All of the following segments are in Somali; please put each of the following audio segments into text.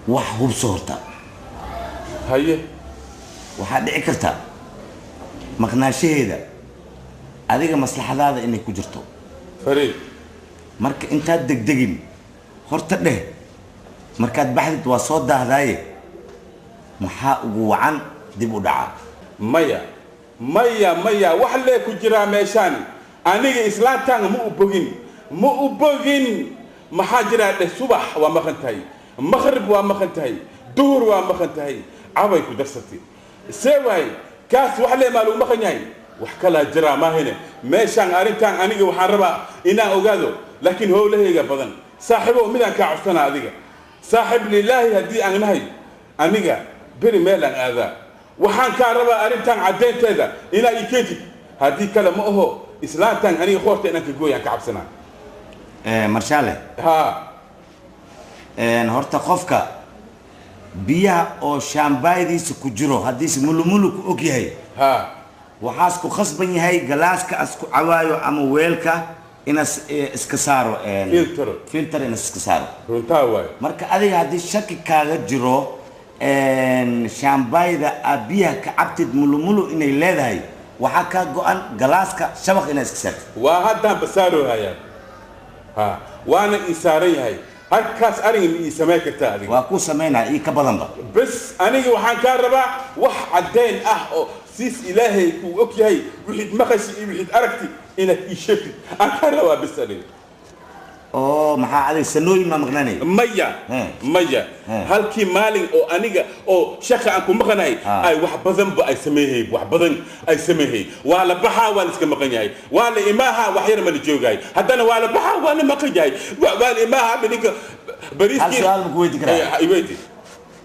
وحب صورته هاي waxaa dhici karta maqnaashaheeda adiga maslaxadaada inay ku jirto fariid marka intaad degdegin horta dheh markaad baxdid waa soo daahdaaye maxaa ugu wacan dib u dhaca maya wax lee ku jiraa meeshaan aniga islaantaan ma u bogin maxaa jiraa dheh subax waa maqan tahay maghrib waa maqan tahay duhur waa maqan tahay cabay ku darsatay سوي كاس وحلي مالو مخنياي وحكلا جرا ما هنا ماشان أرنتان أنيجي وحربا إنا أوجادو لكن هو له بدن صاحبه من كعفتنا هذيك صاحب لله هدي أنهي أنيجا بري ميلان هذا وحان كهربا أرنتان عدين كذا إنا يكيتي هدي كلام هو إسلام تان أنيجي خوفت إنك تقول كعفتنا مرشالة ها هرت خوفك biyaha oo shaambaaydiisa ku jiro hadii mulumulu ku og yahay waxaas ku khasban yahay galaaska asku cawaayo ama weelka inas iska saaro filter inas iska saaro runtaa waay marka adiga hadii shaki kaaga jiro shaambaayda biyaha ka cabtid mulumulu inay leedahay waxa ka go'an galaaska shabaq inas iska saarto waa haddaan basaaro hayaan waana isaaran yahay هالكاس أريني سماك التالي. وأكو سمينا إيه كبدن بقى. بس أنا وحن كهرباء عدين سيس إلهي وأوكي هاي وحد مخشي وحد أركتي إنك يشفت أنا كهرباء بس أنا. أوه ما عليه سنوي ما مغناني. مية. هالكي مالين أو أنيجا أو شخص أنكم مغناي. أي واحد بدن بأي سميه واحد بدن أي سميه ولا بحا ولا سك مغناي ولا إماها وحير من الجوجاي هذا أنا ولا بحا ولا مغناي ولا إماها منيك بريسكي. هل سؤال مكويتي كذا؟ أيوتي.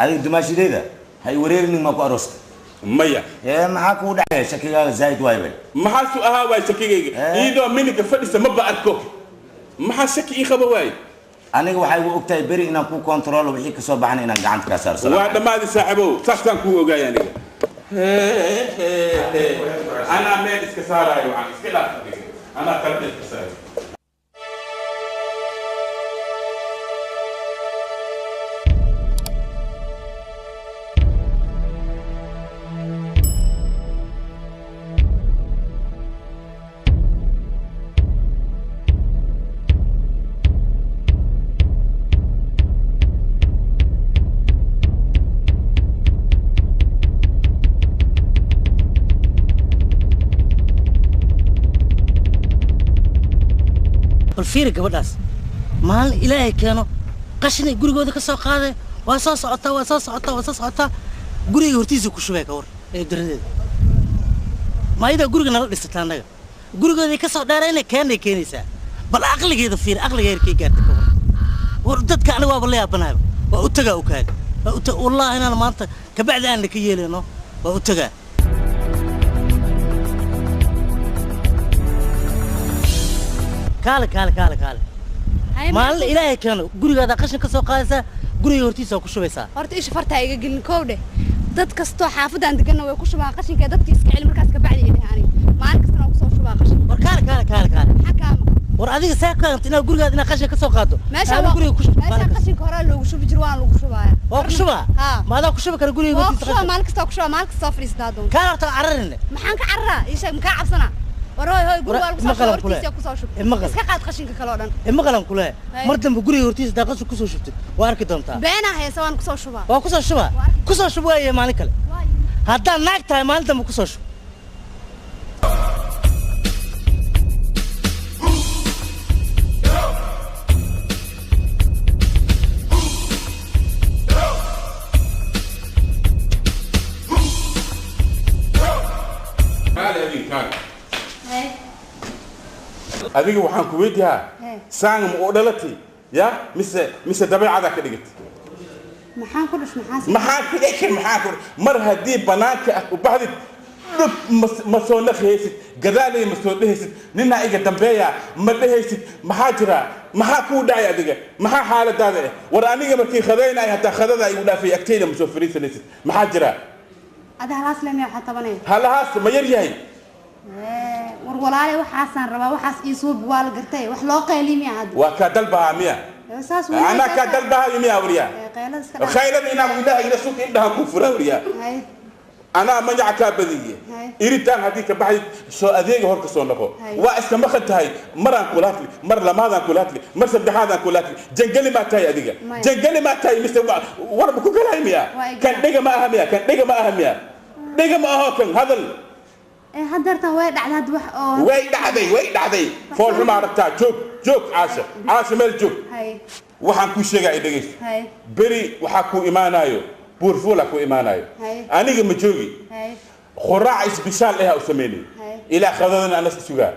هذه دمشق ده هاي وريرني ما كأرست. مية. ما حكوا ده شكله زايد وايبل. ما حسوا واي شكله. إذا منك فريس ما بعدكو. ما حسك إيه خبواي أنا وحي وقتها بري إن أكون كنترول وبحكي كسب عني إن قعدت كسر سلام وهذا ما دي صاحبه سكتان كوو جاي يعني أنا مالك كسارة يا عم كلا أنا كلمت كسارة الفير قبلاس مال إلهي كانوا قشني قولي قوي ذاك الساق هذا واساس عطا قولي ورتيزو كشوفه كور درد ما إذا قولي نرد استثناء قولي قوي ذاك الساق دارين كان سا بل عقل كذا فير عقل غير كي قاعد كور وردت كأنا والله أبناء وأتجا وكاد والله أنا ما أنت كبعد عنك يلينه وأتجا كاله مال إلهي كانوا قولي هذا قشن كسو قاسة قولي هرتيسا وكشوفيسا هرت إيش فرتها يقولن كوده دت كستو حافظ عندك إنه وكشوفها قشن كده دت يسكع المركز كبعد يعني ما عندك سنة وكشوفها قشن كاله حكام ورأديك ساكن أنت نقول قولي هذا قشن كسو قادو ماشي قولي قشن كهرا لو وشوف جروان لو وشوفها وكشوفها ما هذا وكشوفها كان قولي وكشوفها مالك استوكشوفها مالك استوفريس دادون كاله تعررني محنك عرّا إيش مكعب سنة وراي قولي والله كسر كسر شوف بس كقعد قشنك كلادن المقلم كله مرتم بقولي هرتيس دا قصو كسو شفت وارك دونتا بينا هي سوان كسر شوفها كسر شوفها يا مالك هذا ناقتها مالتم كسر شوف adiga waxaan ku weydiyaa saan ma u dhalatay ya mise dabeecada ka dhigtay maxaan ku dhashay mar hadii banaanka ah u baxdid dhub ma soo naqaysid gadaalay ma soo dhehaysid nina iga dambeeya ma dhehaysid maxaa jira maxaa ku dhacay adiga maxaa xaaladaada war aniga markii khadaynaay hatta khadada ay u dhaafay agteeda ma soo fariisanaysid maxaa jira ada halaas leeyahay waxa tabanay halaas ma yar yahay war walaalay waxaasan rabaa waxaas ii soo buwal gartay wax loo qeylimi aad waa ka dalbaa miya اساس انا كدل بها يمي اوريا خيلا انا ولا الى سوق عندها كفر اوريا انا ما يعكا بديه اريتان هذيك بعد سو اديق هور كسو نقو وا اسك ما خنتahay maraan kulaatli mar lamaadaan kulaatli mar saddexaadaan kulaatli jangali ma tahay adiga jangali ma tahay mise war ku galaaymiya kan dhiga ma ahamiya kan dhiga ma ahamiya dhiga ma aha kan hadal hadartan way dhacday wax oo way dhacday fool ma aragtaa joog caasha meel joog waxaan ku sheegay dhageys beri waxa ku imaanayo buurfuula ku imaanayo aniga ma joogi khuraac isbishaal ah u sameeyay ila khadadana anas sugaa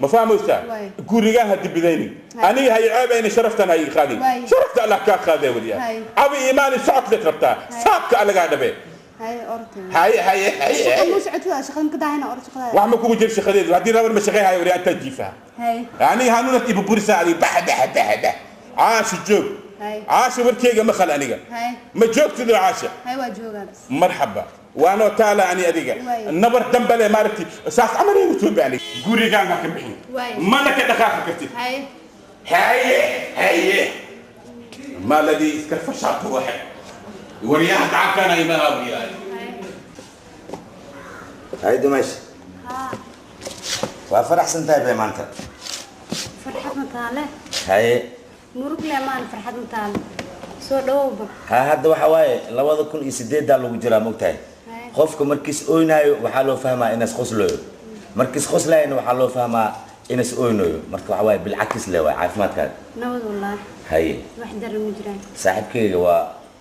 ma fahmaysaa guriga hadii bidayni aniga hay ceebayna sharaftana ay qaadi sharafta allah ka qaaday waliya abi iimaan socod la qabtaa saabka alaga dhabe هاي مو سعتها شغل كده هنا أرد شغل وعم كوجي جيب شخديد وهدي رابر مشغيها هاي وريان تجيفها يعني هانونا تبي بورسا علي بح عاش الجوب عاش وركيجا ما خلانيجا ما جوك تدو عاشة هاي وجوجا مرحبا وانا تعالى يعني اديجا النبر دمبله مارتي ساس عمري وتوب عليك غوري كان كمحي ما لك دخاخ كرتي هاي ما الذي كرفشات واحد ورياها تعكنا يمها ورياها هاي دمشق وفرح سنتاي بمانتا فرحة متعالة هاي مروك لأمان فرحة متعالة سو دوبا هذا وحواي لوضع كل يسديد دالو جرا مقتاي خوفكم مركز اوينايو وحالو فهما انس خسلو مركز خسلاين وحالو فهما انس اوينايو مركز وحواي بالعكس لو عافمات كان نود والله هاي وحده المجرم صاحبكي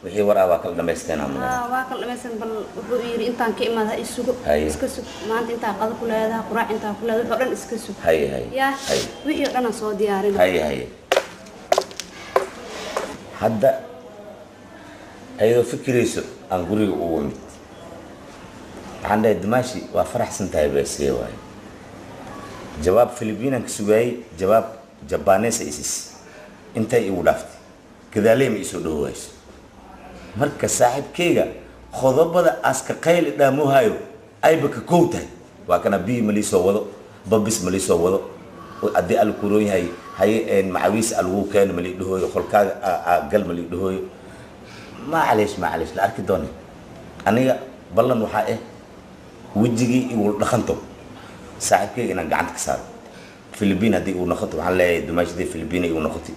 wixii war ah waa kala dhameysteen ama waa kala dhameysteen bal wuxuu yiri intaan ka imaada isugu iska sug maanta inta qad ku leedahay quraac inta ku leedahay wuxuu dhan iska sug hay ya wixii dhan soo diyaarin hay hadda ayado fikirayso aan guriga u wimid waxaan dhahay Dimaashi waa faraxsan tahay beesay waay jawaab Filibiinaan ka sugay jawaab Japanese isis intay igu dhaaftay kadaalay ma isoo dhaways marka saaxiibkeyga qodobada aska qayl dhaamuhayo ayba ka koowtahay waa kana bi maliso wado babis maliso wado adii al kuroon yahay hay macawiis algu keen mali dhahooyo qolkaaga gal mali dhahooyo maalish la arki doon aniga ballan waxa wajigi igu dhaqanto saaxiibkeyga inaan gacanta ka saaro Filibiin hadii uu noqoto waxaan leeyahay Dimaashi Filibiin uu noqotay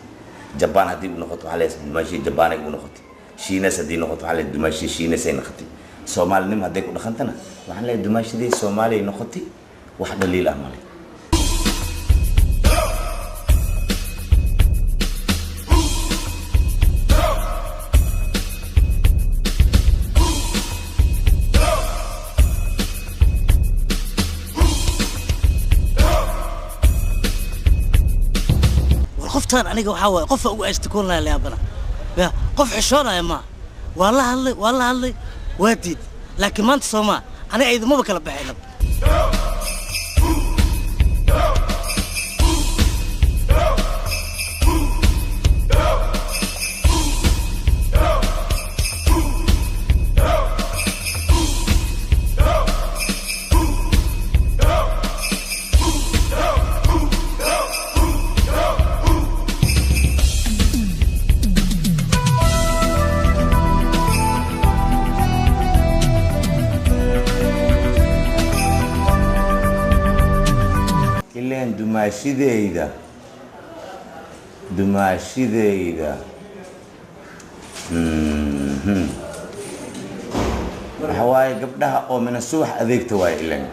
Japan hadii uu noqoto waxaan leeyahay Dimaashi Japan uu noqotay Shiina sadii noqoto waxaan leeyahay Dimaashi Shiina say noqotay Soomaalinimo hadii ku dhaqantana waxaan leeyahay Dimaashi Soomaali noqotay wax daliil ah male qoftaan aniga waxa way qof ugu ashtakoon la yaabana ya qof xishoonaya ma wallahi waa diid laakiin maanta Soomaa aniga ciidamada kala baxayna Dumashideyda waxawaay gabdhaha oo min subax adeegta way ilaan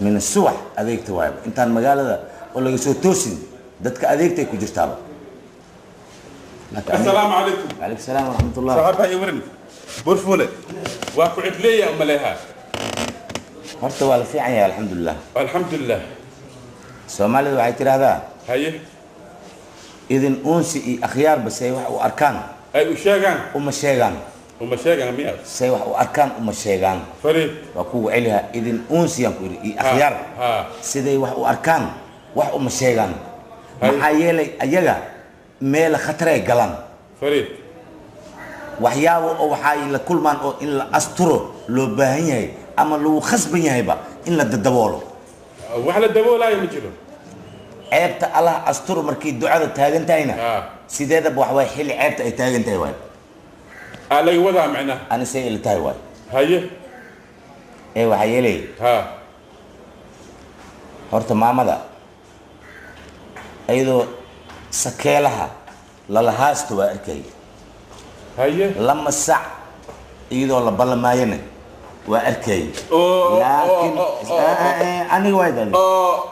min subax adeegta way intaan magaalada oo laga soo toosin dadka adeegtay ku jirtaa السلام عليكم وعليكم السلام ورحمة الله صاحبها يورن برفولة واكو عدلية أم لها horta waa la fiican yahay alxamdulillah alxamdulillah Soomaalidu waxay tiraahdaa haye idin uunsi iyo akhyaar basay wax u arkaan ay u sheegaan uma sheegaan miyaa say wax u arkaan uma sheegaan fariid waa ku waceliha idin uunsi aan ku iri iyo akhyaar siday wax u arkaan wax uma sheegaan maxaa yeelay ayaga meel khatar ay galaan fariid waxyaabo oo waxay la kulmaan oo in la asturo loo baahan yahay ama loo khasban yahayba in la daboolo wax la daboolayo ma jiro ceebta allah asturo markii ducada taagan tahayna sideedaba wax way xilli ceebta ay taagan tahay waay alay wadaa macna ana say ila tahay waay haye waxa yeelay horta maamada ayadoo sakeelaha lala haasto waa arkay haye lama sac iyadoo la ballamaayana waa arkay laakiin aniga waa idin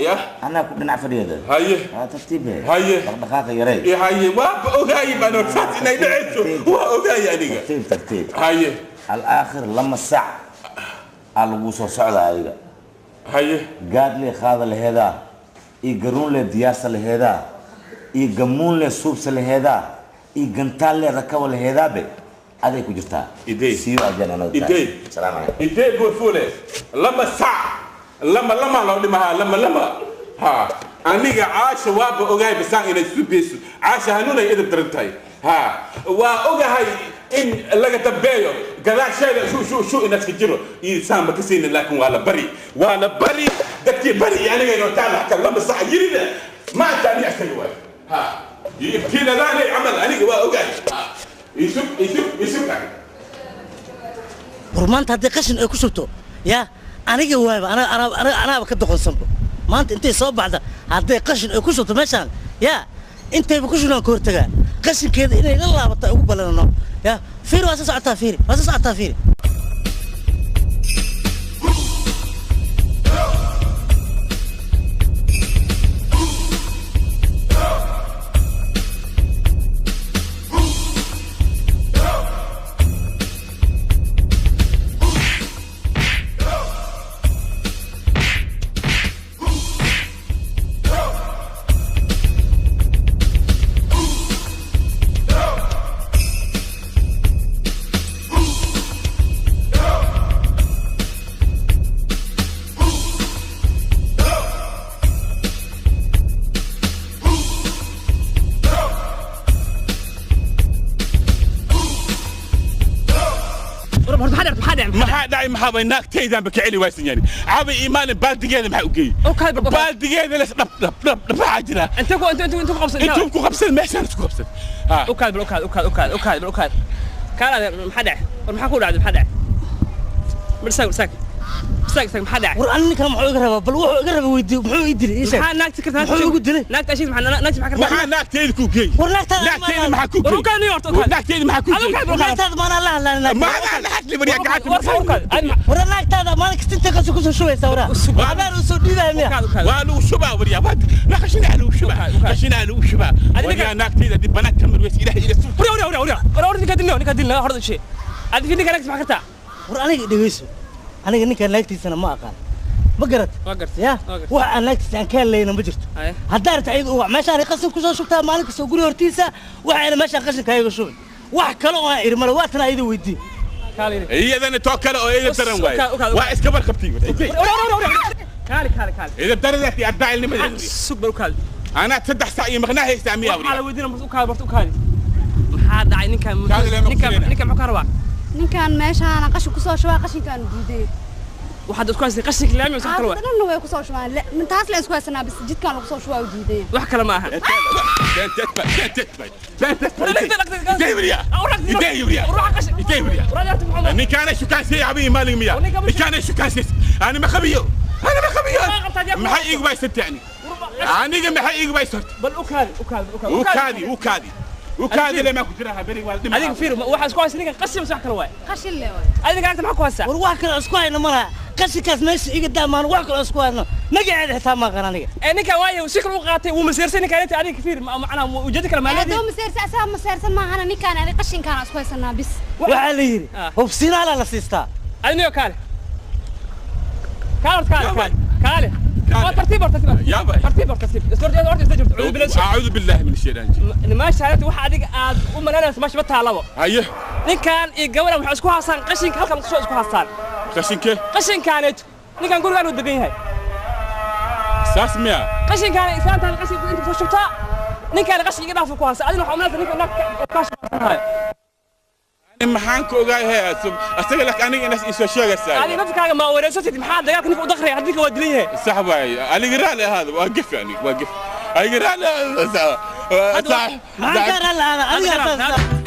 ya ana ku dhinac fadhiyada haye tartiibe haye dhaqdhaqaaqa yaray haye waa ogaay baan orsaad inay dhacayso waa ogaay aniga tartiib haye al-aakhir lama sac lagu soo socdaa adiga haye gaad le qaada laheedaa iyo garuun le diyaarsa laheedaa iyo gamuun le suubsa laheedaa iyo gantaal le rakaba laheedaabe aday ku jirtaa idee siyo ajana noo idee salaam alaykum idee goofule lama sac lama loo dhimaha lama ha aniga caasha waaba ogahay basaan inay suubeyso caasha hanuunay edab daran tahay ha waa ogahay in laga dambeeyo gadaasheeda shu inaska jiro iisaan ma ka siinin laakiin waa la bari dadkii bari aniga inoo taala xataa lama sax yirida ma taani asaga waay ha yibtiina laanay camal aniga waa ogahay isub war maanta haddii qashin ay ku shubto yaa aniga waayba anaaba ka doqonsanba maanta intay soo baxda hadday qashin ay ku shubto meeshaan yaa intayba ku shubnaan ka hortagaa qashinkeeda inay la laabato ay ugu ballanano yaa fiiri waa soo socotaa fiiri maxaa bay naagtaydan ba kicili waysan yani caabi iimaan baaldigeeda maxaa u geeyay baaldigeeda la dhab jira inta ku qabsan meeshaan isku qabsan ukaad kaala maxaa dhac war maxaa ku dhacday maxaa dhac marsaag maxaa dhac war anni kala maxuu iga rabaa bal wuxuu iga rabaa weydiiyo muxuu ii dilay isha maxaa naagti ka tahay muxuu igu dilay naagta ashid maxaa naagtayda ku geeyay war naagtaada maxaa ku geeyay ukaad niyo horta naagtayda maxaa ku geeyay naagtaada maana la hadlaanaa ma la hadli bariya gacanta war naagtaada maalin kasta inta qashin ku soo shubaysa wara abaan u soo dhiibay miya waa lagu shubaa bariya la qashin lagu shubaa wariya naagtayda dib banaad kamar weys ilaahay ila suu war ninka dilna horda shay adi fi ninka naagti maxaa kartaa war aniga dhageyso aniga ninka naagtiisana ma aqaan ma garat ya wax aan naagtiisa aan ka helayna ma jirto haddaa rabta ayada uwac meeshaan qashin ku soo shubtaa maalin kastoo guri hortiisa waxayna meeshaan qashin kaaga shubay wax kale oo aan iri male waatana ayada weydii iyadana too kale oo iyada daran waay waa iska barqabtay kaali iyada daradaati arbaacil nimada subar kaali ana 3 saac iyo maqnaa haysta miyaa wariya ala weydiina martu kaali maxaa dhacay ninkan muxuu ka rabaa ninkan meeshaan qashin ku soo shubaa qashinkan diiday waxaad isku haysay qashinka laami oo kale waa dadna way ku soo shubaan min taas la isku haysanaa bis jidkan lagu soo shubaa diiday wax kale ma aha ninkan شو كان سي عبي مالي ميا كان شو كان سي انا ما خبيو ما حيق باي ست يعني انا ما حيق باي ست بل وكادي لما كنت راها بري والدي هذيك فير واحد اسكو هيسني قسم صح كل واحد قشل له هذيك انت معك واسع war wax kale isku hayna malaha qashinkaas meesha iga daamaan wax kale isku hayna magaceeda xitaa ma aqaan aniga ninka waayo si kale u qaatay uu maseersan ninka inta adiga fiir macna wajadi kale ma leeyahay doo maseersan ma ahana ninkan ani qashinkan isku haysanaa bis waxa la yiri hubsinaala la siistaa adniyo kaale ترتيب يا باي اعوذ بالله من الشيطان ما شاءت waxa adiga aad u maleynayso maash ba taalabo haye ninkan iyo gabadha waxa isku haasaan qashinka halkan isku haasaan qashinkaaneed ninkan gurigan uu degan yahay saas miya qashinkaan isaantan qashinka inta soo shubtaa ninkan qashinka dhaaf ku haasaan adina waxa u maleynayso ninkan kaas maxaan ku ogahay asaga lak aniga inaas isoo sheegaysaa adiga nafkaaga ma wareersatid maxaa dagaalka ninka u dakhray hadii ka waa dilayay sax waay aliga raali hada waa gaf yani waa gaf ما كان هذا